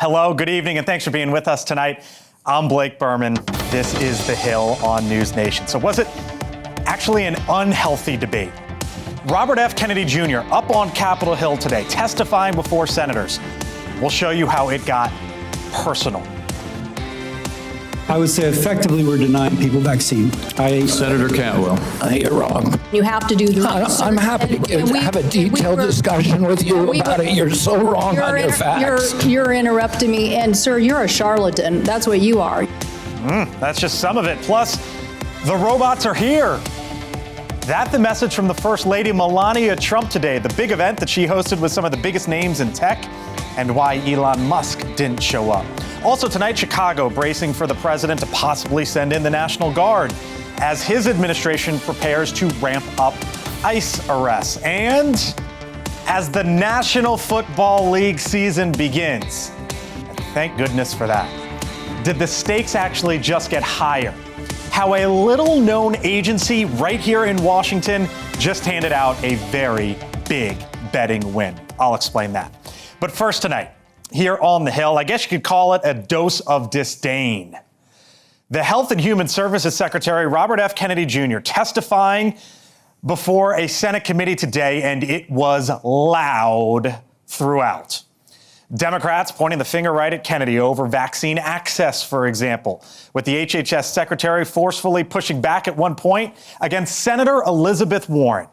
Hello, good evening, and thanks for being with us tonight. I'm Blake Burman. This is The Hill on News Nation. So was it actually an unhealthy debate? Robert F. Kennedy Jr. up on Capitol Hill today, testifying before senators. We'll show you how it got personal. I would say effectively we're denying people vaccine. Senator Cantwell. You're wrong. You have to do the research. I'm happy to have a detailed discussion with you about it. You're so wrong on your facts. You're interrupting me, and sir, you're a charlatan. That's what you are. That's just some of it. Plus, the robots are here. That's the message from the First Lady Melania Trump today, the big event that she hosted with some of the biggest names in tech, and why Elon Musk didn't show up. Also tonight, Chicago bracing for the president to possibly send in the National Guard as his administration prepares to ramp up ICE arrests. And as the National Football League season begins, and thank goodness for that, did the stakes actually just get higher? How a little-known agency right here in Washington just handed out a very big betting win. I'll explain that. But first tonight, here on the Hill, I guess you could call it a dose of disdain. The Health and Human Services Secretary Robert F. Kennedy Jr. testifying before a Senate committee today, and it was loud throughout. Democrats pointing the finger right at Kennedy over vaccine access, for example, with the HHS Secretary forcefully pushing back at one point against Senator Elizabeth Warren.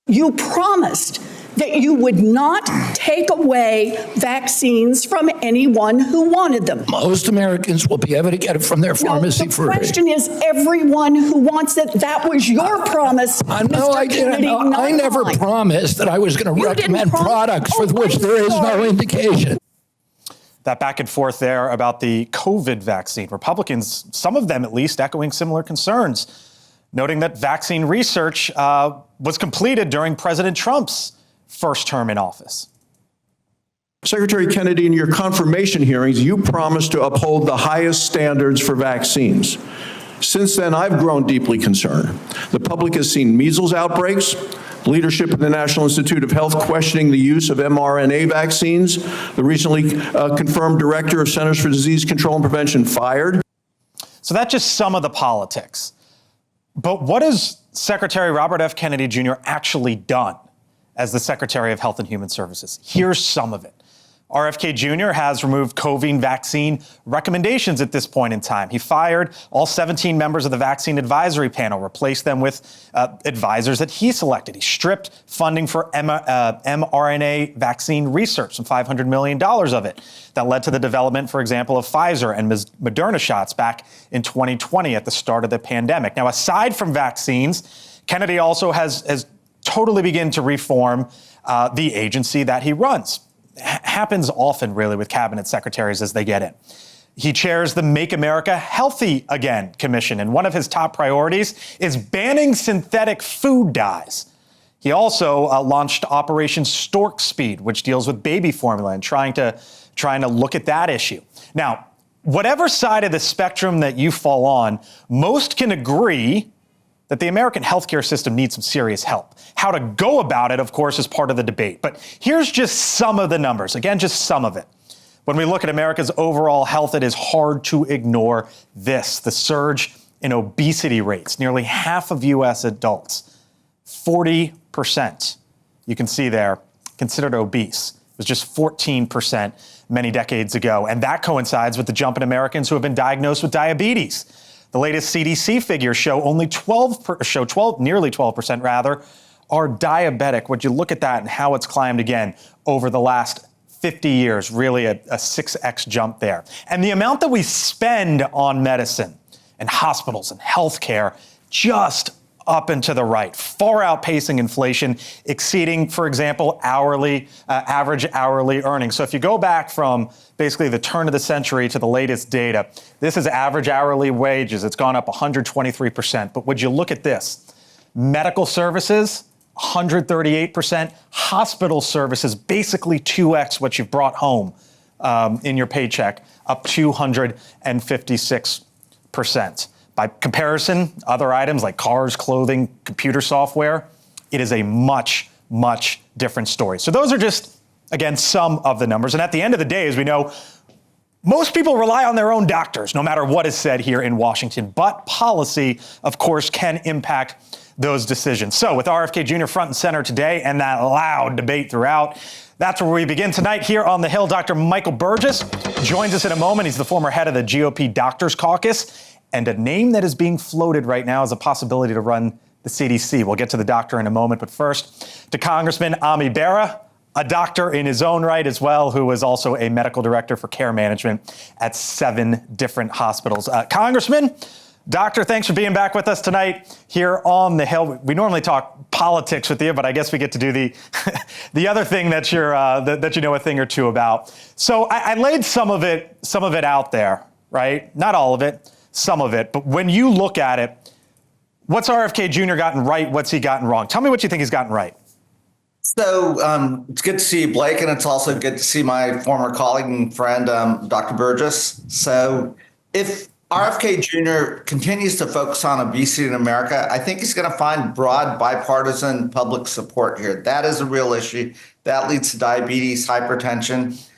You promised that you would not take away vaccines from anyone who wanted them. Most Americans will be able to get it from their pharmacy for free. The question is everyone who wants it. That was your promise, No, I didn't. I never promised that I was going to recommend products for which there is no indication. That back and forth there about the COVID vaccine. Republicans, some of them at least, echoing similar concerns, noting that vaccine research was completed during President Trump's first term in office. Secretary Kennedy, in your confirmation hearings, you promised to uphold the highest standards for vaccines. Since then, I've grown deeply concerned. The public has seen measles outbreaks, leadership in the National Institute of Health questioning the use of mRNA vaccines, the recently confirmed director of Centers for Disease Control and Prevention fired. So that's just some of the politics. But what has Secretary Robert F. Kennedy Jr. actually done as the Secretary of Health and Human Services? Here's some of it. RFK Jr. has removed COVID vaccine recommendations at this point in time. He fired all 17 members of the vaccine advisory panel, replaced them with advisors that he selected. He stripped funding for mRNA vaccine research, some $500 million of it. That led to the development, for example, of Pfizer and Moderna shots back in 2020 at the start of the pandemic. Now, aside from vaccines, Kennedy also has totally begun to reform the agency that he runs. Happens often, really, with cabinet secretaries as they get in. He chairs the Make America Healthy Again Commission, and one of his top priorities is banning synthetic food dyes. He also launched Operation Stork Speed, which deals with baby formula and trying to look at that issue. Now, whatever side of the spectrum that you fall on, most can agree that the American healthcare system needs some serious help. How to go about it, of course, is part of the debate. But here's just some of the numbers. Again, just some of it. When we look at America's overall health, it is hard to ignore this: the surge in obesity rates. Nearly half of U.S. adults, 40%, you can see there, considered obese. It was just 14% many decades ago. And that coincides with the jump in Americans who have been diagnosed with diabetes. The latest CDC figures show nearly 12% rather, are diabetic. Would you look at that and how it's climbed again over the last 50 years, really a 6x jump there. And the amount that we spend on medicine and hospitals and healthcare just up and to the right, far outpacing inflation, exceeding, for example, average hourly earnings. So if you go back from basically the turn of the century to the latest data, this is average hourly wages. It's gone up 123%. But would you look at this? Medical services, 138%. Hospital services, basically 2x what you've brought home in your paycheck, up 256%. By comparison, other items like cars, clothing, computer software, it is a much, much different story. So those are just Again, some of the numbers. And at the end of the day, as we know, most people rely on their own doctors, no matter what is said here in Washington. But policy, of course, can impact those decisions. So with RFK Jr. front and center today and that loud debate throughout, that's where we begin tonight here on the Hill. Dr. Michael Burgess joins us in a moment. He's the former head of the GOP Doctors Caucus, and a name that is being floated right now is a possibility to run the CDC. We'll get to the doctor in a moment, but first to Congressman Ami Bera, a doctor in his own right as well, who is also a medical director for care management at 7 different hospitals. Congressman, doctor, thanks for being back with us tonight here on the Hill. We normally talk politics with you, but I guess we get to do the the other thing that that you know a thing or two about. So I laid some of it out there, right? Not all of it, some of it. But when you look at it, what's RFK Jr. gotten right? What's he gotten wrong? Tell me what you think he's gotten right. So it's good to see you, Blake, and it's also good to see my former colleague and friend, Dr. Burgess. So if RFK Jr. continues to focus on obesity in America, I think he's going to find broad bipartisan public support here. That is a real issue. That leads to diabetes, hypertension.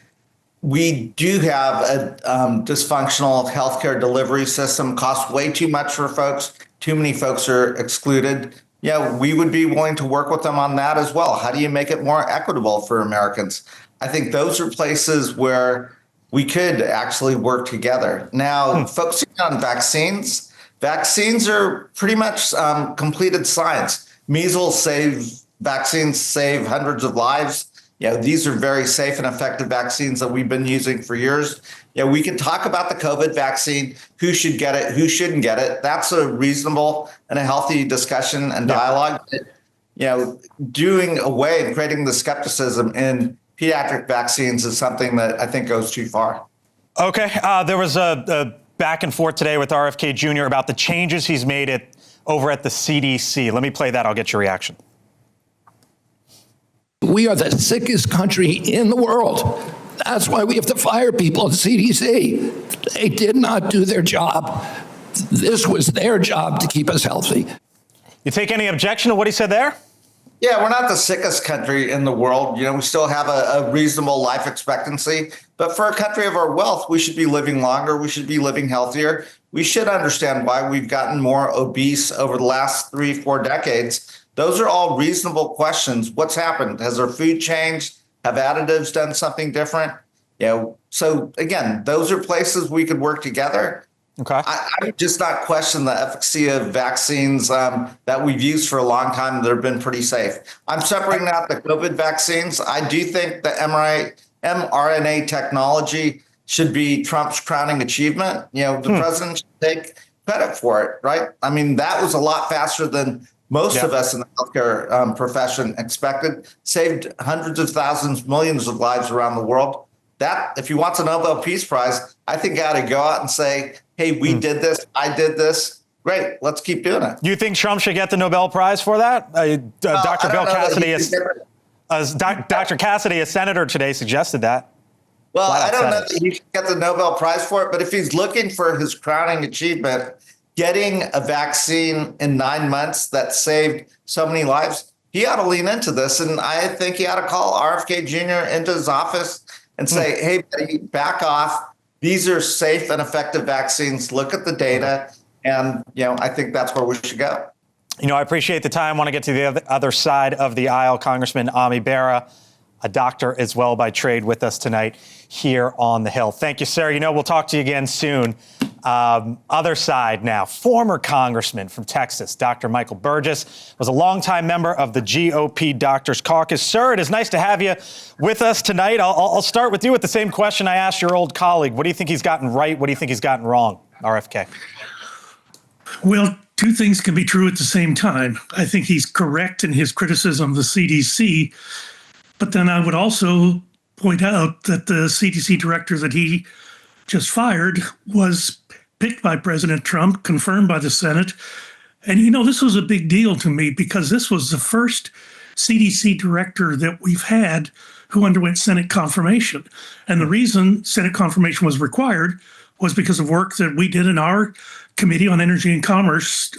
We do have a dysfunctional healthcare delivery system, costs way too much for folks. Too many folks are excluded. Yeah, we would be willing to work with them on that as well. How do you make it more equitable for Americans? I think those are places where we could actually work together. Now, focusing on vaccines are pretty much completed science. Measles vaccines save hundreds of lives. These are very safe and effective vaccines that we've been using for years. We can talk about the COVID vaccine, who should get it, who shouldn't get it. That's a reasonable and a healthy discussion and dialogue. Doing away and creating the skepticism in pediatric vaccines is something that I think goes too far. Okay. There was a back and forth today with RFK Jr. about the changes he's made over at the CDC. Let me play that. I'll get your reaction. We are the sickest country in the world. That's why we have to fire people at the CDC. They did not do their job. This was their job to keep us healthy. You take any objection to what he said there? Yeah, we're not the sickest country in the world. We still have a reasonable life expectancy. But for a country of our wealth, we should be living longer. We should be living healthier. We should understand why we've gotten more obese over the last 3-4 decades. Those are all reasonable questions. What's happened? Has our food changed? Have additives done something different? So again, those are places we could work together. Okay. I would just not question the efficacy of vaccines that we've used for a long time that have been pretty safe. I'm separating out the COVID vaccines. I do think the mRNA technology should be Trump's crowning achievement. The president should take credit for it, right? I mean, that was a lot faster than most of us in the healthcare profession expected, saved hundreds of thousands, millions of lives around the world. That, if he wants a Nobel Peace Prize, I think I ought to go out and say, hey, we did this, I did this. Great, let's keep doing it. You think Trump should get the Nobel Prize for that? Dr. Bill Cassidy, Dr. Cassidy, a senator today, suggested that. Well, I don't know that he should get the Nobel Prize for it, but if he's looking for his crowning achievement, getting a vaccine in 9 months that saved so many lives, he ought to lean into this. And I think he ought to call RFK Jr. into his office and say, hey, buddy, back off. These are safe and effective vaccines. Look at the data. And, I think that's where we should go. I appreciate the time. I want to get to the other side of the aisle. Congressman Ami Bera, a doctor as well by trade, with us tonight here on the Hill. Thank you, sir. We'll talk to you again soon. Other side now, former congressman from Texas, Dr. Michael Burgess, was a longtime member of the GOP Doctors Caucus. Sir, it is nice to have you with us tonight. I'll start with you with the same question I asked your old colleague. What do you think he's gotten right? What do you think he's gotten wrong, RFK? Well, two things can be true at the same time. I think he's correct in his criticism of the CDC, but then I would also point out that the CDC director that he just fired was picked by President Trump, confirmed by the Senate. And, this was a big deal to me because this was the first CDC director that we've had who underwent Senate confirmation. And the reason Senate confirmation was required was because of work that we did in our Committee on Energy and Commerce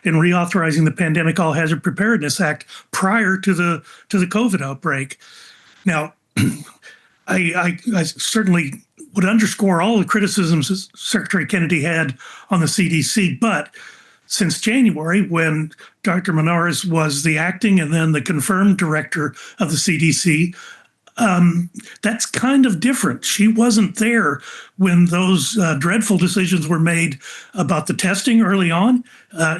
in reauthorizing the Pandemic All Hazard Preparedness Act prior to the COVID outbreak. Now, I certainly would underscore all the criticisms that Secretary Kennedy had on the CDC, but since January, when Dr. Menarez was the acting and then the confirmed director of the CDC, that's kind of different. She wasn't there when those dreadful decisions were made about the testing early on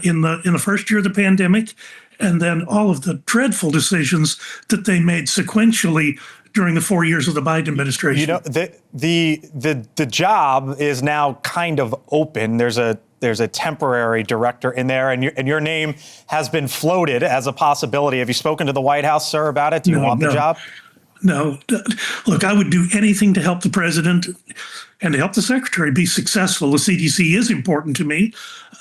in the first year of the pandemic, and then all of the dreadful decisions that they made sequentially during the 4 years of the Biden administration. You know, the job is now kind of open. There's a temporary director in there, and your name has been floated as a possibility. Have you spoken to the White House, sir, about it? Do you want the job? No. Look, I would do anything to help the president and to help the secretary be successful. The CDC is important to me.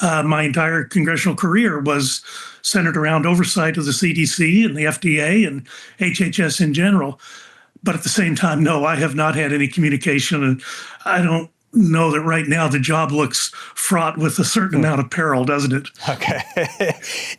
My entire congressional career was centered around oversight of the CDC and the FDA and HHS in general. But at the same time, no, I have not had any communication, and I don't know that right now the job looks fraught with a certain amount of peril, doesn't it? Okay.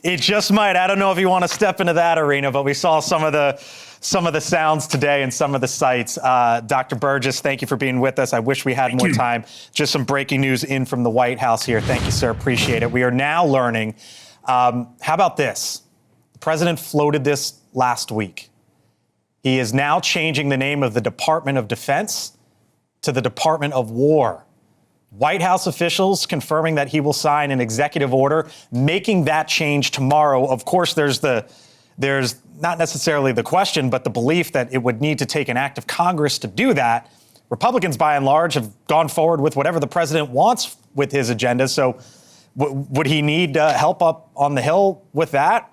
It just might. I don't know if you want to step into that arena, but we saw some of the sounds today and some of the sights. Dr. Burgess, thank you for being with us. I wish we had more time. Just some breaking news in from the White House here. Thank you, sir. Appreciate it. We are now learning. How about this? The president floated this last week. He is now changing the name of the Department of Defense to the Department of War. White House officials confirming that he will sign an executive order making that change tomorrow. Of course, there's not necessarily the question, but the belief that it would need to take an act of Congress to do that. Republicans, by and large, have gone forward with whatever the president wants with his agenda. So would he need help up on the Hill with that?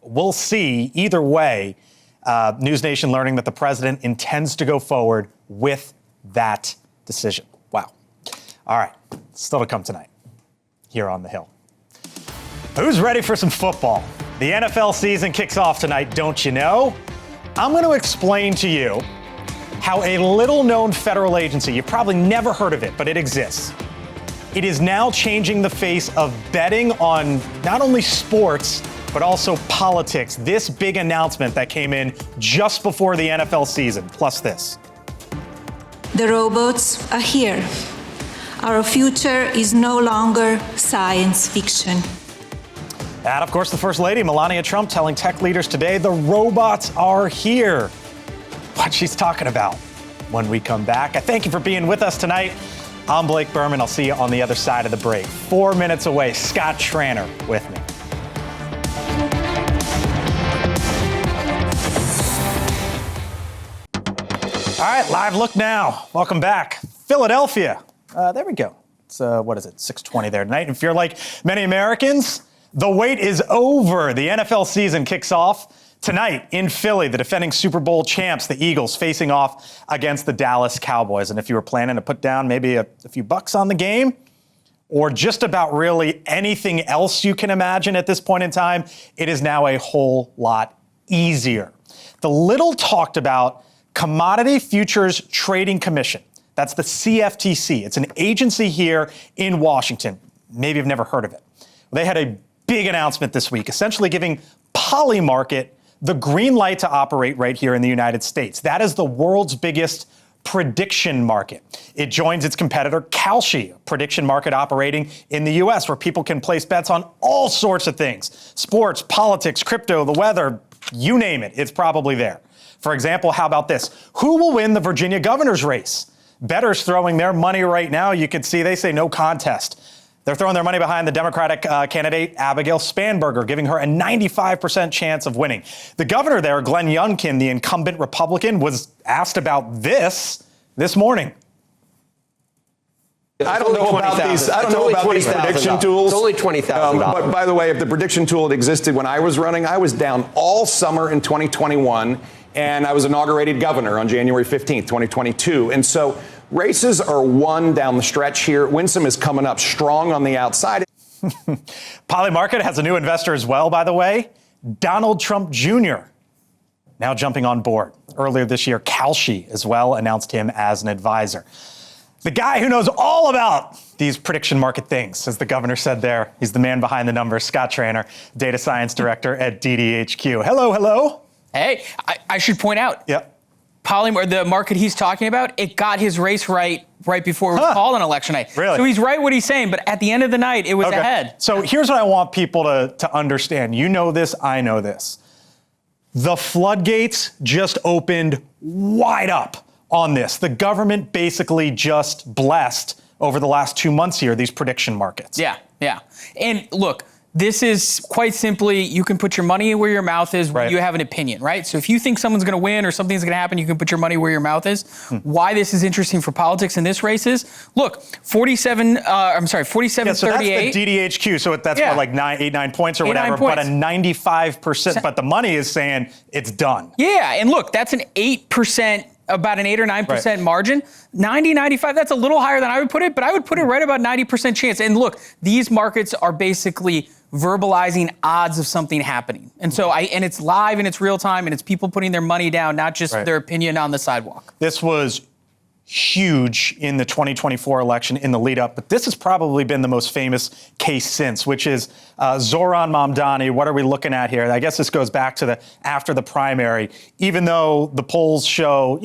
We'll see. Either way, NewsNation learning that the president intends to go forward with that decision. Wow. All right. Still to come tonight here on the Hill. Who's ready for some football? The NFL season kicks off tonight, don't you know? I'm going to explain to you how a little-known federal agency, you've probably never heard of it, but it exists. It is now changing the face of betting on not only sports, but also politics. This big announcement that came in just before the NFL season, plus this. The robots are here. Our future is no longer science fiction. And of course, the First Lady, Melania Trump, telling tech leaders today the robots are here. What she's talking about when we come back. I thank you for being with us tonight. I'm Blake Burman. I'll see you on the other side of the break. 4 minutes away, Scott Tranter with me. All right, live look now. Welcome back. Philadelphia. There we go. It's, 6:20 there tonight. If you're like many Americans, the wait is over. The NFL season kicks off tonight in Philly. The defending Super Bowl champs, the Eagles, facing off against the Dallas Cowboys. And if you were planning to put down maybe a few bucks on the game, or just about really anything else you can imagine at this point in time, it is now a whole lot easier. The little talked about Commodity Futures Trading Commission. That's the CFTC. It's an agency here in Washington. Maybe you've never heard of it. They had a big announcement this week, essentially giving Polymarket the green light to operate right here in the United States. That is the world's biggest prediction market. It joins its competitor Kalshi, a prediction market operating in the US, where people can place bets on all sorts of things. Sports, politics, crypto, the weather, you name it, it's probably there. For example, how about this? Who will win the Virginia governor's race? Bettors throwing their money right now. You can see they say no contest. They're throwing their money behind the Democratic candidate, Abigail Spanberger, giving her a 95% chance of winning. The governor there, Glenn Youngkin, the incumbent Republican, was asked about this morning. I don't know about these prediction tools. It's only $20,000. But by the way, if the prediction tool had existed when I was running, I was down all summer in 2021, and I was inaugurated governor on January 15th, 2022. And so races are won down the stretch here. Winsome is coming up strong on the outside. Polymarket has a new investor as well, by the way, Donald Trump Jr., now jumping on board. Earlier this year, Kalshi as well announced him as an advisor. The guy who knows all about these prediction market things, as the governor said there. He's the man behind the numbers, Scott Tranter, data science director at DDHQ. Hello. Hey, I should point out. Yep. the market he's talking about, it got his race right before it was called on election night. Really? So he's right what he's saying, but at the end of the night, it was ahead. So here's what I want people to understand. You know this, I know this. The floodgates just opened wide up on this. The government basically just blessed over the last 2 months here these prediction markets. Yeah. And look, this is quite simply, you can put your money where your mouth is when you have an opinion, right? So if you think someone's going to win or something's going to happen, you can put your money where your mouth is. Why this is interesting for politics in this race is, look, 4738. So that's the DDHQ. So that's what, like 9 points or whatever, but a 95%. But the money is saying it's done. Yeah, and look, that's an 8%. About an 8 or 9% margin. 90, 95, that's a little higher than I would put it, but I would put it right about 90% chance. And look, these markets are basically verbalizing odds of something happening. And so and it's live and it's real time and it's people putting their money down, not just their opinion on the sidewalk. This was huge in the 2024 election in the lead up, but this has probably been the most famous case since, which is Zoran Mamdani. What are we looking at here? I guess this goes back to after the primary. Even though the polls show,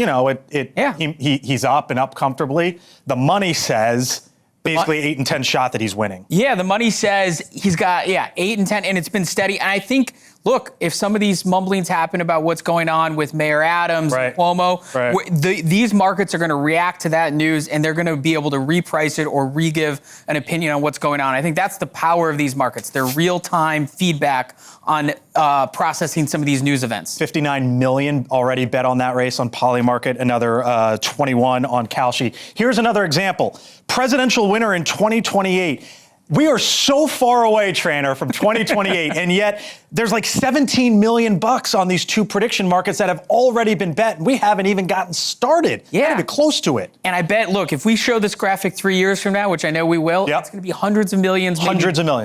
he's up and up comfortably, the money says basically 8 and 10 shot that he's winning. Yeah, the money says he's got 8 and 10, and it's been steady. And I think, look, if some of these mumblings happen about what's going on with Mayor Adams and Cuomo, these markets are going to react to that news, and they're going to be able to reprice it or re-give an opinion on what's going on. I think that's the power of these markets. They're real-time feedback on processing some of these news events. 59 million already bet on that race on Polymarket, another 21 on Kalshi. Here's another example. Presidential winner in 2028. We are so far away, Trainer, from 2028, and yet there's like 17 million bucks on these two prediction markets that have already been bet, and we haven't even gotten started. Not even close to it. And I bet, look, if we show this graphic 3 years from now, which I know we will, it's going to be hundreds of millions.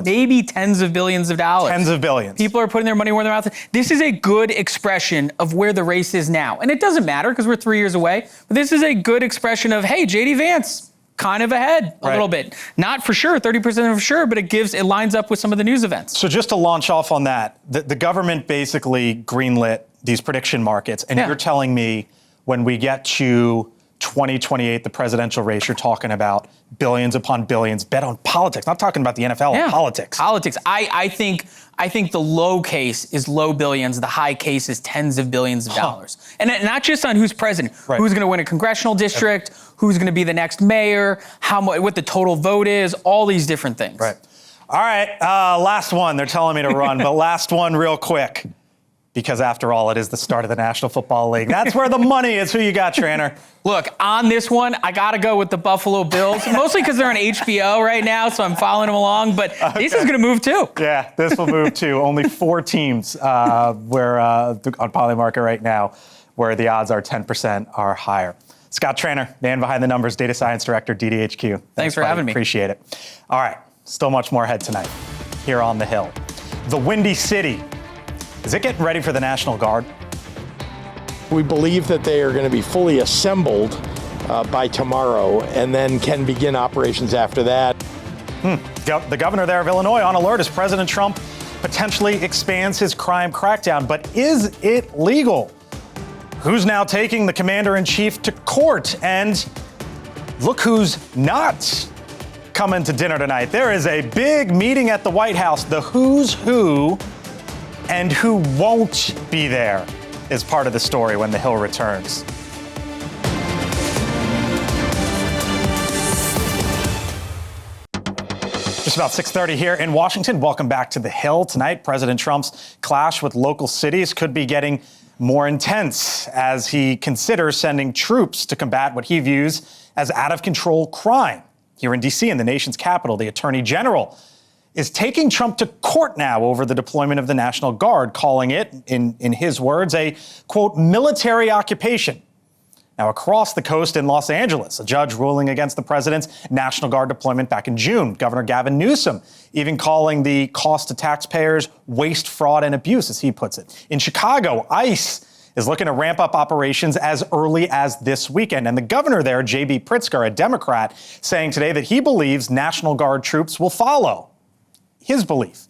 Maybe tens of billions of dollars. Tens of billions. People are putting their money where their mouth is. This is a good expression of where the race is now. And it doesn't matter because we're 3 years away, but this is a good expression of, hey, J.D. Vance, kind of ahead a little bit. Not for sure, 30% for sure, but it lines up with some of the news events. So just to launch off on that, the government basically greenlit these prediction markets, and you're telling me when we get to 2028, the presidential race, you're talking about billions upon billions bet on politics. Not talking about the NFL, politics. Politics. I think the low case is low billions. The high case is tens of billions of dollars. And not just on who's president, who's going to win a congressional district, who's going to be the next mayor, what the total vote is, all these different things. Right. All right. Last one. They're telling me to run, but last one real quick. Because after all, it is the start of the National Football League. That's where the money is. Who you got, Trainer? Look, on this one, I got to go with the Buffalo Bills, mostly because they're on HBO right now, so I'm following them along. But this is going to move too. Yeah, this will move too. Only 4 teams where on Polymarket right now where the odds are 10% are higher. Scott Trainer, man behind the numbers, data science director, DDHQ. Thanks for having me. Appreciate it. All right, still much more ahead tonight here on the Hill. The Windy City. Is it getting ready for the National Guard? We believe that they are going to be fully assembled by tomorrow and then can begin operations after that. The governor there of Illinois on alert as President Trump potentially expands his crime crackdown. But is it legal? Who's now taking the commander-in-chief to court? And look who's not coming to dinner tonight. There is a big meeting at the White House. The who's who and who won't be there is part of the story when the Hill returns. Just about 6:30 here in Washington. Welcome back to the Hill. Tonight, President Trump's clash with local cities could be getting more intense as he considers sending troops to combat what he views as out-of-control crime. Here in D.C., in the nation's capital, the Attorney General is taking Trump to court now over the deployment of the National Guard, calling it, in his words, a, quote, military occupation. Now, across the coast in Los Angeles, a judge ruling against the president's National Guard deployment back in June. Governor Gavin Newsom even calling the cost to taxpayers waste, fraud, and abuse, as he puts it. In Chicago, ICE is looking to ramp up operations as early as this weekend. And the governor there, J.B. Pritzker, a Democrat, saying today that he believes National Guard troops will follow his belief.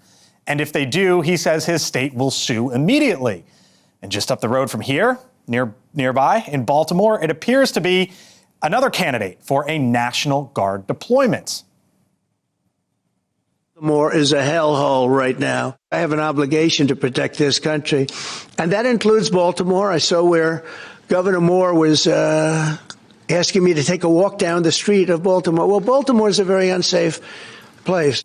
And if they do, he says his state will sue immediately. And just up the road from here, nearby in Baltimore, it appears to be another candidate for a National Guard deployment. Baltimore is a hellhole right now. I have an obligation to protect this country, and that includes Baltimore. I saw where Governor Moore was asking me to take a walk down the street of Baltimore. Well, Baltimore is a very unsafe place.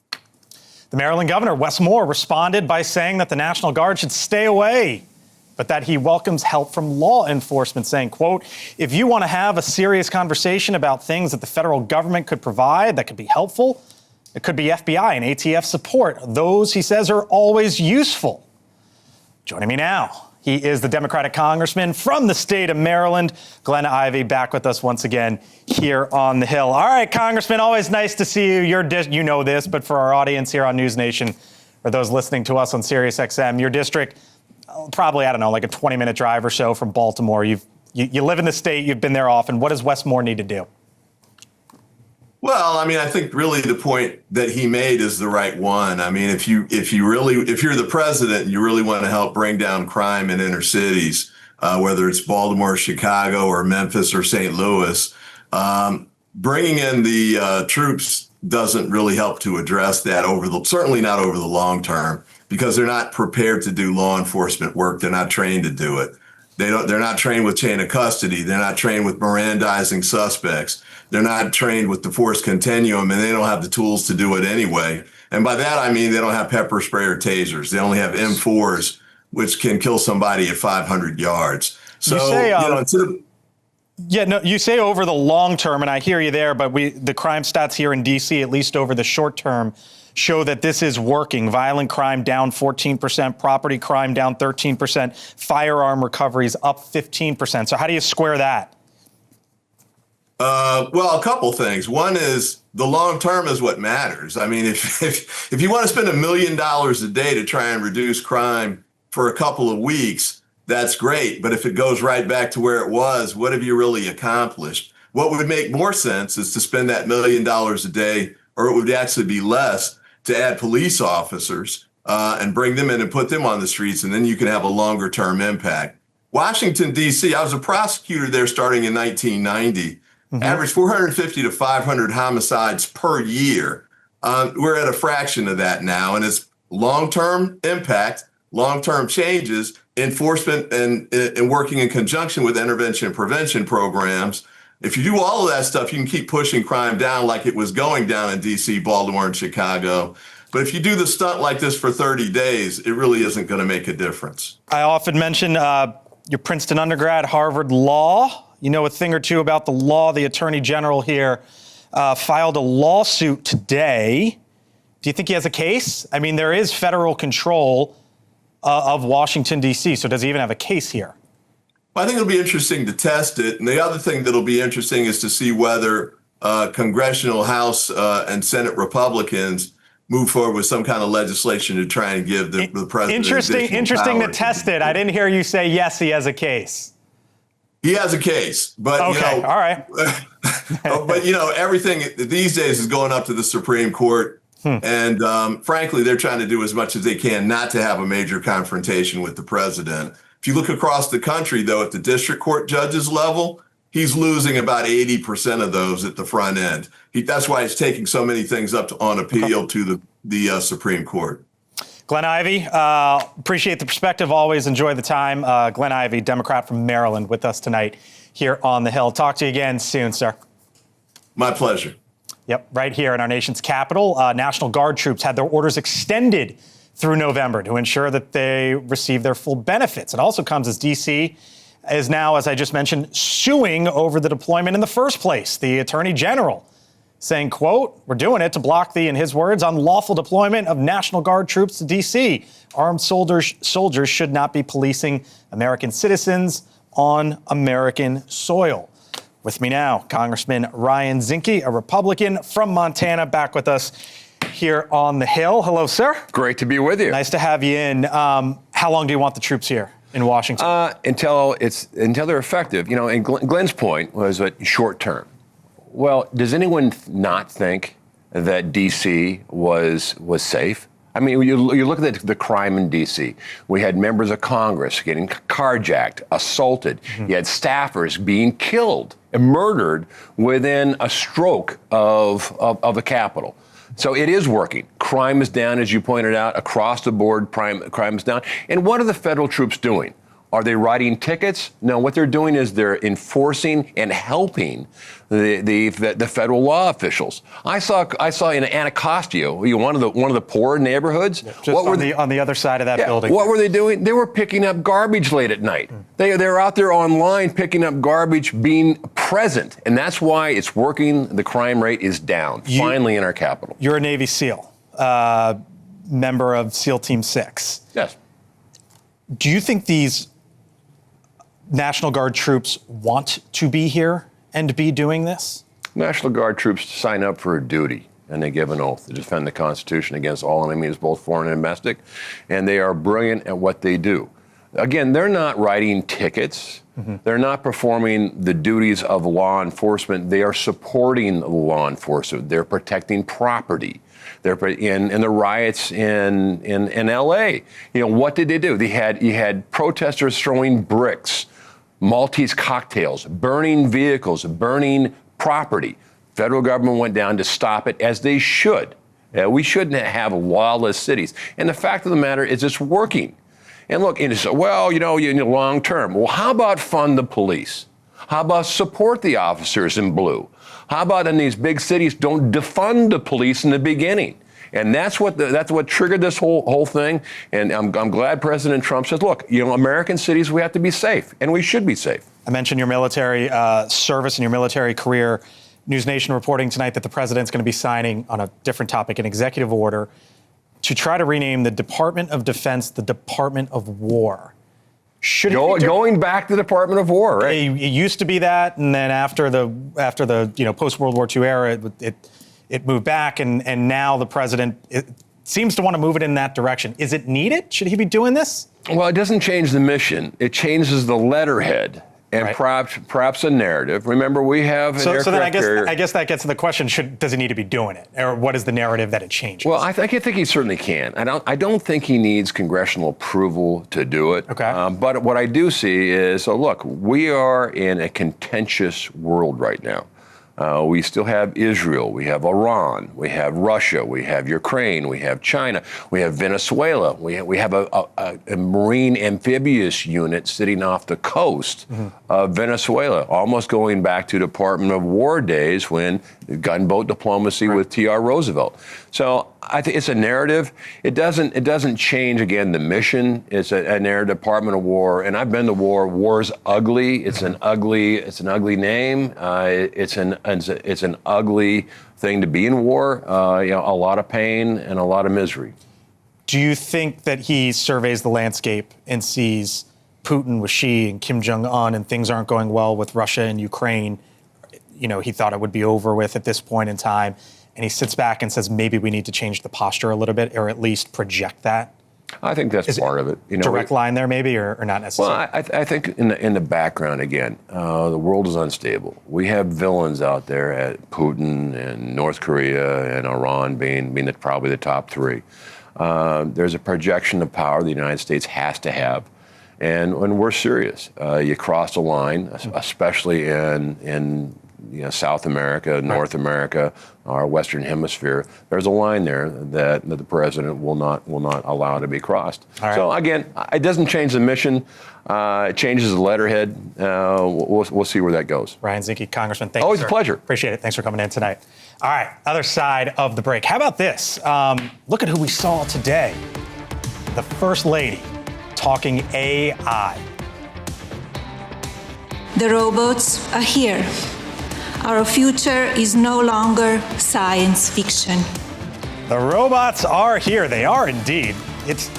The Maryland governor, Wes Moore, responded by saying that the National Guard should stay away, but that he welcomes help from law enforcement, saying, quote, if you want to have a serious conversation about things that the federal government could provide that could be helpful, it could be FBI and ATF support. Those, he says, are always useful. Joining me now, he is the Democratic congressman from the state of Maryland, Glenn Ivey, back with us once again here on the Hill. All right, Congressman, always nice to see you. You know this, but for our audience here on News Nation, or those listening to us on Sirius XM, your district, probably, I don't know, like a 20-minute drive or so from Baltimore. You live in the state. You've been there often. What does Wes Moore need to do? Well, I mean, I think really the point that he made is the right one. I mean, if you're the president and you really want to help bring down crime in inner cities, whether it's Baltimore, Chicago, or Memphis or St. Louis, bringing in the troops doesn't really help to address that certainly not over the long term, because they're not prepared to do law enforcement work. They're not trained to do it. They're not trained with chain of custody. They're not trained with Mirandizing suspects. They're not trained with the force continuum, and they don't have the tools to do it anyway. And by that, I mean they don't have pepper spray or tasers. They only have M4s, which can kill somebody at 500 yards. So, you say over the long term, and I hear you there, but the crime stats here in D.C., at least over the short term, show that this is working. Violent crime down 14%, property crime down 13%, firearm recoveries up 15%. So how do you square that? Well, a couple things. One is the long term is what matters. I mean, if you want to spend $1 million a day to try and reduce crime for a couple of weeks, that's great. But if it goes right back to where it was, what have you really accomplished? What would make more sense is to spend that $1 million a day, or it would actually be less, to add police officers and bring them in and put them on the streets, and then you can have a longer term impact. Washington, D.C., I was a prosecutor there starting in 1990. Average 450 to 500 homicides per year. We're at a fraction of that now, and it's long-term impact, long-term changes, enforcement, and working in conjunction with intervention and prevention programs. If you do all of that stuff, you can keep pushing crime down like it was going down in D.C., Baltimore, and Chicago. But if you do the stunt like this for 30 days, it really isn't going to make a difference. I often mention your Princeton undergrad, Harvard Law. You know a thing or two about the law. The Attorney General here filed a lawsuit today. Do you think he has a case? I mean, there is federal control of Washington, D.C., so does he even have a case here? Well, I think it'll be interesting to test it. And the other thing that'll be interesting is to see whether congressional House and Senate Republicans move forward with some kind of legislation to try and give the president Interesting to test it. I didn't hear you say, yes, he has a case. He has a case, but okay, all right. But everything these days is going up to the Supreme Court, and frankly, they're trying to do as much as they can not to have a major confrontation with the president. If you look across the country, though, at the district court judges level, he's losing about 80% of those at the front end. That's why he's taking so many things up on appeal to the Supreme Court. Glenn Ivey, appreciate the perspective. Always enjoy the time. Glenn Ivey, Democrat from Maryland, with us tonight here on the Hill. Talk to you again soon, sir. My pleasure. Yep, right here in our nation's capital. National Guard troops had their orders extended through November to ensure that they receive their full benefits. It also comes as D.C. is now, as I just mentioned, suing over the deployment in the first place. The Attorney General saying, quote, we're doing it to block the, in his words, unlawful deployment of National Guard troops to D.C. Armed soldiers should not be policing American citizens on American soil. With me now, Congressman Ryan Zinke, a Republican from Montana, back with us here on the Hill. Hello, sir. Great to be with you. Nice to have you in. How long do you want the troops here in Washington? Until they're effective. And Glenn's point was that short term. Well, does anyone not think that D.C. was safe? I mean, you look at the crime in D.C. We had members of Congress getting carjacked, assaulted. You had staffers being killed and murdered within a stroke of the Capitol. So it is working. Crime is down, as you pointed out, across the board. Crime is down. And what are the federal troops doing? Are they writing tickets? No, what they're doing is they're enforcing and helping the federal law officials. I saw in Anacostia, one of the poorer neighborhoods. Yeah, just on the other side of that building. What were they doing? They were picking up garbage late at night. They're out there online picking up garbage, being present, and that's why it's working. The crime rate is down finally in our capital. You're a Navy SEAL, member of SEAL Team 6. Yes. Do you think these National Guard troops want to be here and be doing this? National Guard troops sign up for a duty, and they give an oath to defend the Constitution against all enemies, both foreign and domestic, and they are brilliant at what they do. Again, they're not writing tickets. They're not performing the duties of law enforcement. They are supporting law enforcement. They're protecting property. They're in the riots in L.A. What did they do? You had protesters throwing bricks, Maltese cocktails, burning vehicles, burning property. Federal government went down to stop it, as they should. We shouldn't have lawless cities. And the fact of the matter is it's working. And look, in the long term, well, how about fund the police? How about support the officers in blue? How about in these big cities, don't defund the police in the beginning? And that's what triggered this whole thing. And I'm glad President Trump says, look, American cities, we have to be safe, and we should be safe. I mentioned your military service and your military career. NewsNation reporting tonight that the president's going to be signing, on a different topic, an executive order to try to rename the Department of Defense the Department of War. Going back to the Department of War, right? It used to be that, and then after the post-World War II era, it moved back, and now the president seems to want to move it in that direction. Is it needed? Should he be doing this? Well, it doesn't change the mission. It changes the letterhead and perhaps a narrative. Remember, we have an aircraft carrier. I guess that gets to the question: does he need to be doing it, or what is the narrative that it changes? Well, I think he certainly can. I don't think he needs congressional approval to do it. Okay. But what I do see is, look, we are in a contentious world right now. We still have Israel, we have Iran, we have Russia, we have Ukraine, we have China, we have Venezuela. We have a marine amphibious unit sitting off the coast of Venezuela, almost going back to Department of War days when gunboat diplomacy with T.R. Roosevelt. So I think it's a narrative. It doesn't change, again, the mission. It's a narrative, Department of War, and I've been to war. War's ugly. It's an ugly name. It's an ugly thing to be in war. A lot of pain and a lot of misery. Do you think that he surveys the landscape and sees Putin with Xi and Kim Jong-un, and things aren't going well with Russia and Ukraine? He thought it would be over with at this point in time. And he sits back and says, maybe we need to change the posture a little bit, or at least project that? I think that's part of it. Direct line there, maybe, or not necessarily? Well, I think in the background, again, the world is unstable. We have villains out there at Putin and North Korea and Iran being probably the top three. There's a projection of power the United States has to have. And when we're serious, you cross the line, especially in South America, North America, our Western Hemisphere. There's a line there that the president will not allow to be crossed. So again, it doesn't change the mission. It changes the letterhead. We'll see where that goes. Ryan Zinke, Congressman, thank you. Always a pleasure. Appreciate it. Thanks for coming in tonight. All right, other side of the break. How about this? Look at who we saw today. The First Lady talking AI. The robots are here. Our future is no longer science fiction. The robots are here. They are indeed. It's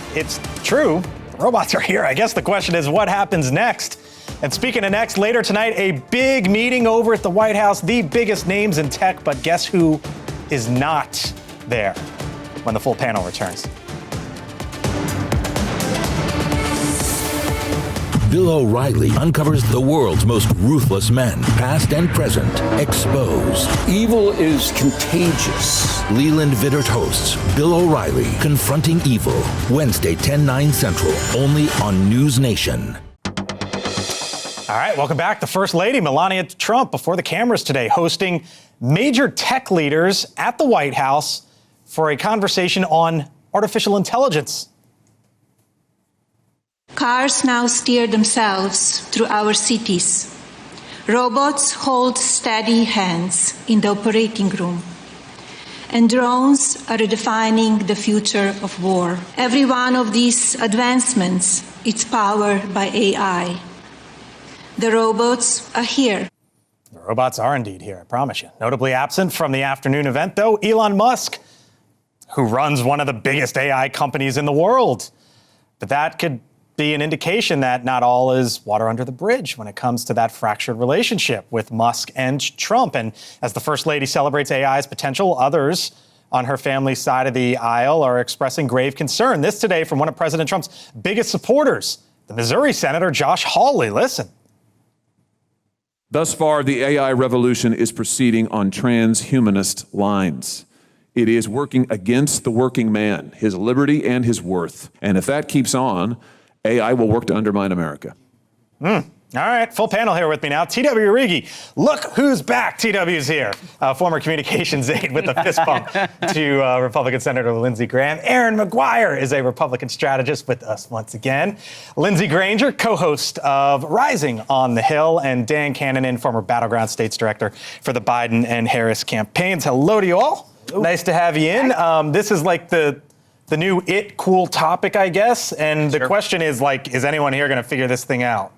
true. The robots are here. I guess the question is, what happens next? And speaking of next, later tonight, a big meeting over at the White House, the biggest names in tech, but guess who is not there when the full panel returns? Bill O'Reilly uncovers the world's most ruthless men, past and present, exposed. Evil is contagious. Leland Vittert hosts Bill O'Reilly, Confronting Evil, Wednesday, 10/9 Central, only on News Nation. All right, welcome back. The First Lady, Melania Trump, before the cameras today, hosting major tech leaders at the White House for a conversation on artificial intelligence. Cars now steer themselves through our cities. Robots hold steady hands in the operating room. And drones are redefining the future of war. Every one of these advancements is powered by AI. The robots are here. The robots are indeed here, I promise you. Notably absent from the afternoon event, though, Elon Musk, who runs one of the biggest AI companies in the world. But that could be an indication that not all is water under the bridge when it comes to that fractured relationship with Musk and Trump. And as the First Lady celebrates AI's potential, others on her family's side of the aisle are expressing grave concern. This today from one of President Trump's biggest supporters, the Missouri Senator Josh Hawley. Listen. Thus far, the AI revolution is proceeding on transhumanist lines. It is working against the working man, his liberty and his worth. And if that keeps on, AI will work to undermine America. All right, full panel here with me now. TW Origi, look who's back. TW's here. Former communications aide with the fist bump to Republican Senator Lindsey Graham. Aaron McGuire is a Republican strategist with us once again. Lindsey Granger, co-host of Rising on the Hill, and Dan Cannon, former Battleground States Director for the Biden and Harris campaigns. Hello to you all. Ooh. Nice to have you in. This is like the new cool topic, I guess. And the question is, is anyone here going to figure this thing out?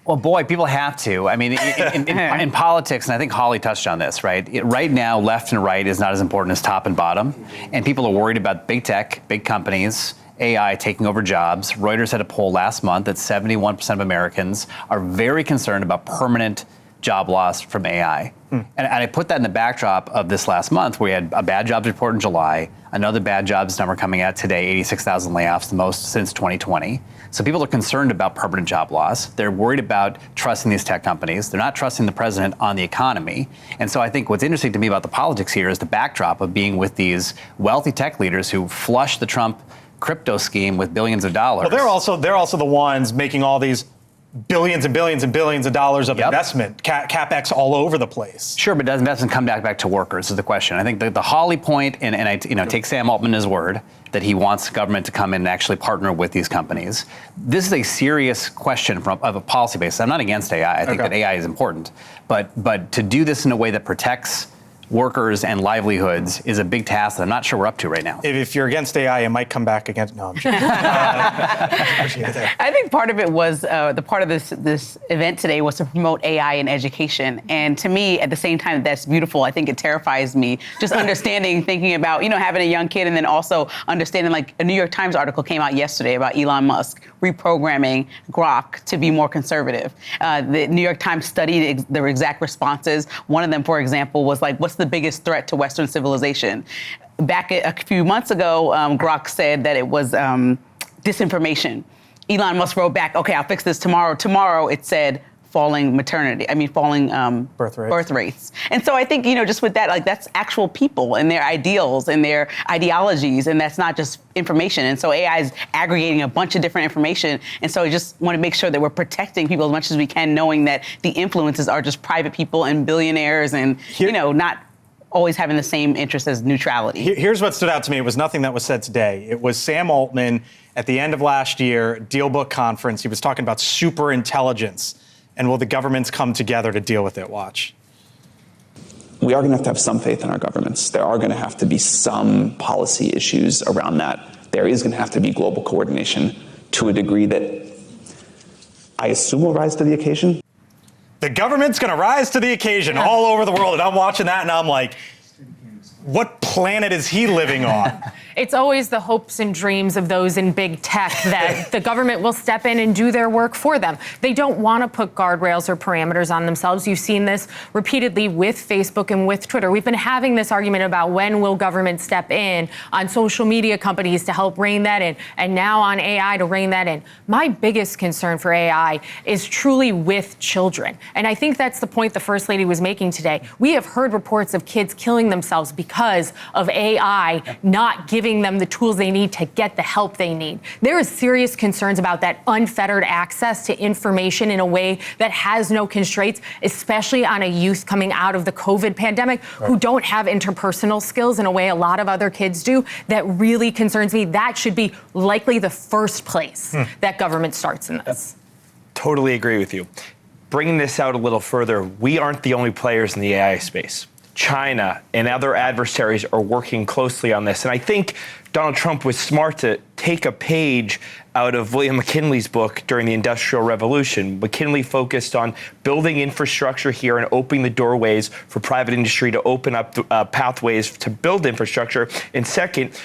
Well, boy, people have to. I mean, in politics, and I think Holly touched on this, right? Right now, left and right is not as important as top and bottom. And people are worried about big tech, big companies, AI taking over jobs. Reuters had a poll last month that 71% of Americans are very concerned about permanent job loss from AI. And I put that in the backdrop of this last month, where we had a bad jobs report in July, another bad jobs number coming out today, 86,000 layoffs, the most since 2020. So people are concerned about permanent job loss. They're worried about trusting these tech companies. They're not trusting the president on the economy. And so I think what's interesting to me about the politics here is the backdrop of being with these wealthy tech leaders who flushed the Trump crypto scheme with billions of dollars. Well, they're also the ones making all these billions and billions and billions of dollars of investment, CapEx all over the place. Sure, but does investment come back to workers is the question. I think the Hawley point, and I take Sam Altman at his word, that he wants government to come in and actually partner with these companies. This is a serious question of a policy basis. I'm not against AI. I think that AI is important. But to do this in a way that protects workers and livelihoods is a big task that I'm not sure we're up to right now. If you're against AI, it might come back against. No, I'm sure. I think part of it was the part of this event today was to promote AI in education, and to me, at the same time, that's beautiful. I think it terrifies me just understanding, thinking about having a young kid, and then also understanding, like a New York Times article came out yesterday about Elon Musk reprogramming Grok to be more conservative. The New York Times studied the exact responses. One of them, for example, was like, what's the biggest threat to Western civilization? Back a few months ago, Grok said that it was disinformation. Elon Musk wrote back, okay, I'll fix this tomorrow. Tomorrow it said falling birth rates. And so I think, just with that, that's actual people and their ideals and their ideologies, and that's not just information. And so AI is aggregating a bunch of different information. And so I just want to make sure that we're protecting people as much as we can, knowing that the influences are just private people and billionaires and, not always having the same interest as neutrality. Here's what stood out to me. It was nothing that was said today. It was Sam Altman at the end of last year, Deal Book Conference. He was talking about super intelligence. And will the governments come together to deal with it? Watch. We are going to have some faith in our governments. There are going to have to be some policy issues around that. There is going to have to be global coordination to a degree that I assume will rise to the occasion. The government's going to rise to the occasion all over the world. And I'm watching that and I'm like, What planet is he living on? It's always the hopes and dreams of those in big tech that the government will step in and do their work for them. They don't want to put guardrails or parameters on themselves. You've seen this repeatedly with Facebook and with Twitter. We've been having this argument about when will government step in on social media companies to help rein that in, and now on AI to rein that in. My biggest concern for AI is truly with children. And I think that's the point the First Lady was making today. We have heard reports of kids killing themselves because of AI not giving them the tools they need to get the help they need. There is serious concerns about that unfettered access to information in a way that has no constraints, especially on a youth coming out of the COVID pandemic who don't have interpersonal skills in a way a lot of other kids do. That really concerns me. That should be likely the first place that government starts in this. Totally agree with you. Bringing this out a little further, we aren't the only players in the AI space. China and other adversaries are working closely on this. And I think Donald Trump was smart to take a page out of William McKinley's book during the Industrial Revolution. McKinley focused on building infrastructure here and opening the doorways for private industry to open up pathways to build infrastructure. And second,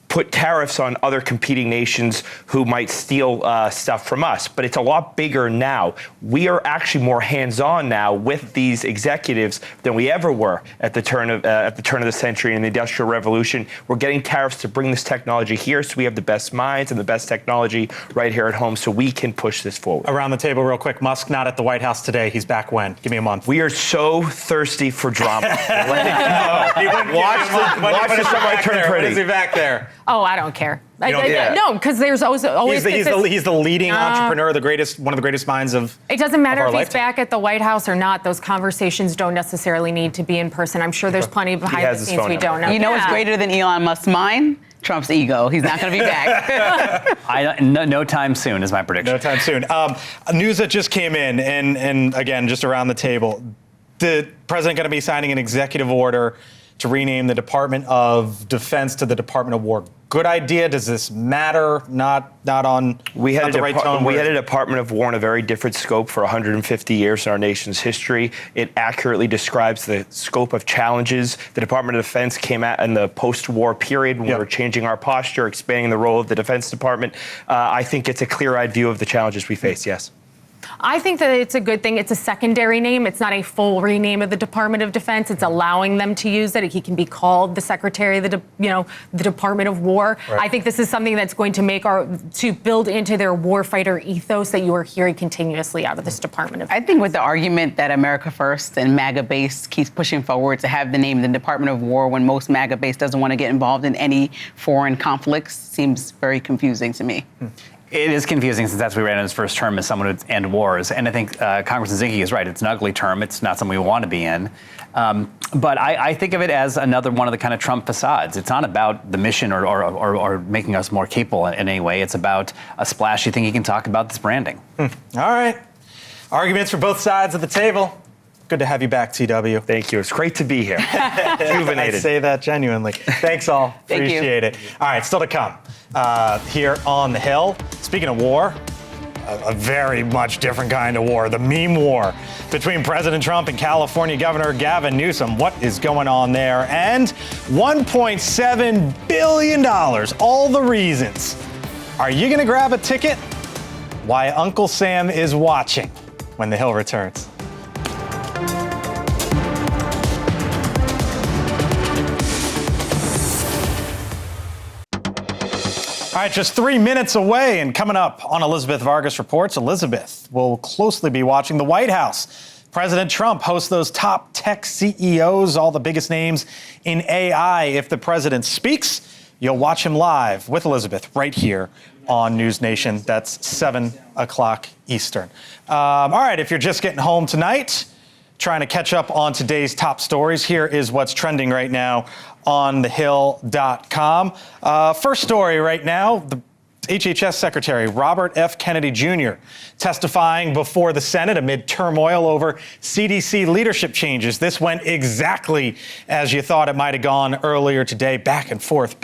put tariffs on other competing nations who might steal stuff from us. But it's a lot bigger now. We are actually more hands-on now with these executives than we ever were at the turn of the century in the Industrial Revolution. We're getting tariffs to bring this technology here, so we have the best minds and the best technology right here at home, so we can push this forward. Around the table real quick, Musk not at the White House today. He's back when? Give me a month. We are so thirsty for drama. Let it go. Watch the summer turn pretty. When is he back there? Oh, I don't care. Yeah. No, because there's always he's the leading entrepreneur, one of the greatest minds of. It doesn't matter if he's lifetime. back at the White House or not. Those conversations don't necessarily need to be in person. I'm sure there's plenty behind the scenes we don't know. You know what's greater than Elon Musk's mind? Trump's ego. He's not going to be back. No time soon is my prediction. No time soon. News that just came in, and again, just around the table, the president going to be signing an executive order to rename the Department of Defense to the Department of War. Good idea. Does this matter? Not on we had the right tone. We had a Department of War in a very different scope for 150 years in our nation's history. It accurately describes the scope of challenges. The Department of Defense came out in the post-war period when we were changing our posture, expanding the role of the Defense Department. I think it's a clear-eyed view of the challenges we face, yes. I think that it's a good thing. It's a secondary name. It's not a full rename of the Department of Defense. It's allowing them to use it. He can be called the Secretary of the Department of War. Right. I think this is something that's going to to build into their warfighter ethos that you are hearing continuously out of this Department of Defense. I think with the argument that America First and MAGA base keeps pushing forward to have the name the Department of War when most MAGA base doesn't want to get involved in any foreign conflicts seems very confusing to me. It is confusing since that's what we ran in his first term as someone who would end wars. And I think Congressman Zinke is right. It's an ugly term. It's not something we want to be in. But I think of it as another one of the kind of Trump facades. It's not about the mission or making us more capable in any way. It's about a splashy thing he can talk about, this branding. All right. Arguments for both sides of the table. Good to have you back, TW. Thank you. It's great to be here. Rejuvenated. I say that genuinely. Thanks all. Thank you. Appreciate it. All right, still to come here on the Hill. Speaking of war, a very much different kind of war, the meme war between President Trump and California Governor Gavin Newsom. What is going on there? And $1.7 billion, all the reasons. Are you going to grab a ticket? Why Uncle Sam is watching when the Hill returns. All right, just 3 minutes away, and coming up on Elizabeth Vargas Reports, Elizabeth will closely be watching the White House. President Trump hosts those top tech CEOs, all the biggest names in AI. If the president speaks, you'll watch him live with Elizabeth right here on News Nation. That's 7 o'clock Eastern. All right, if you're just getting home tonight, trying to catch up on today's top stories, here is what's trending right now on thehill.com. First story right now, the HHS Secretary Robert F. Kennedy Jr. testifying before the Senate amid turmoil over CDC leadership changes. This went exactly as you thought it might have gone earlier today. Back and forth,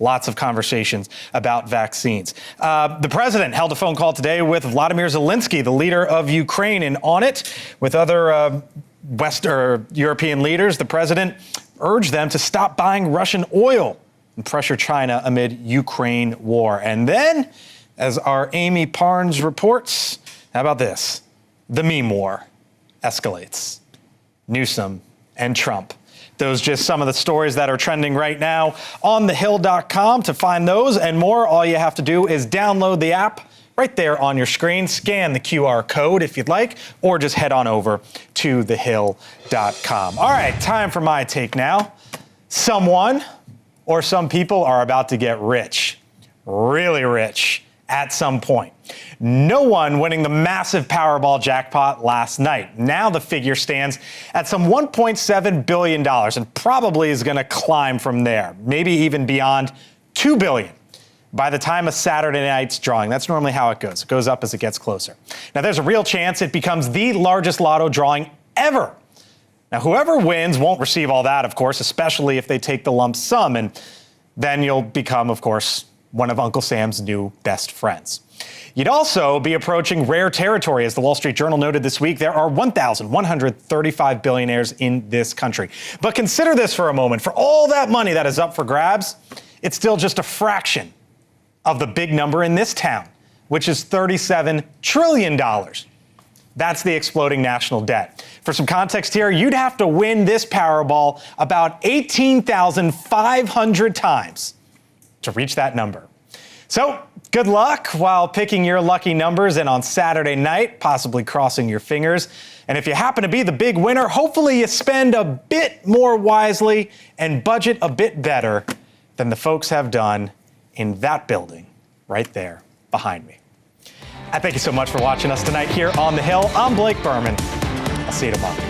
lots of conversations about vaccines. The president held a phone call today with Vladimir Zelensky, the leader of Ukraine, and on it, with other European leaders, the president urged them to stop buying Russian oil and pressure China amid Ukraine war. And then, as our Amy Parnes reports, how about this? The meme war escalates. Newsom and Trump. Those just some of the stories that are trending right now on thehill.com. To find those and more, all you have to do is download the app right there on your screen. Scan the QR code if you'd like, or just head on over to thehill.com. All right, time for my take now. Someone or some people are about to get rich, really rich at some point. No one winning the massive Powerball jackpot last night. Now the figure stands at some $1.7 billion and probably is going to climb from there, maybe even beyond $2 billion by the time of Saturday night's drawing. That's normally how it goes. It goes up as it gets closer. Now there's a real chance it becomes the largest lotto drawing ever. Now whoever wins won't receive all that, of course, especially if they take the lump sum, and then you'll become, of course, one of Uncle Sam's new best friends. You'd also be approaching rare territory. As the Wall Street Journal noted this week, there are 1,135 billionaires in this country. But consider this for a moment. For all that money that is up for grabs, it's still just a fraction of the big number in this town, which is $37 trillion. That's the exploding national debt. For some context here, you'd have to win this Powerball about 18,500 times to reach that number. So good luck while picking your lucky numbers and on Saturday night, possibly crossing your fingers. And if you happen to be the big winner, hopefully you spend a bit more wisely and budget a bit better than the folks have done in that building right there behind me. I thank you so much for watching us tonight here on The Hill. I'm Blake Burman. I'll see you tomorrow.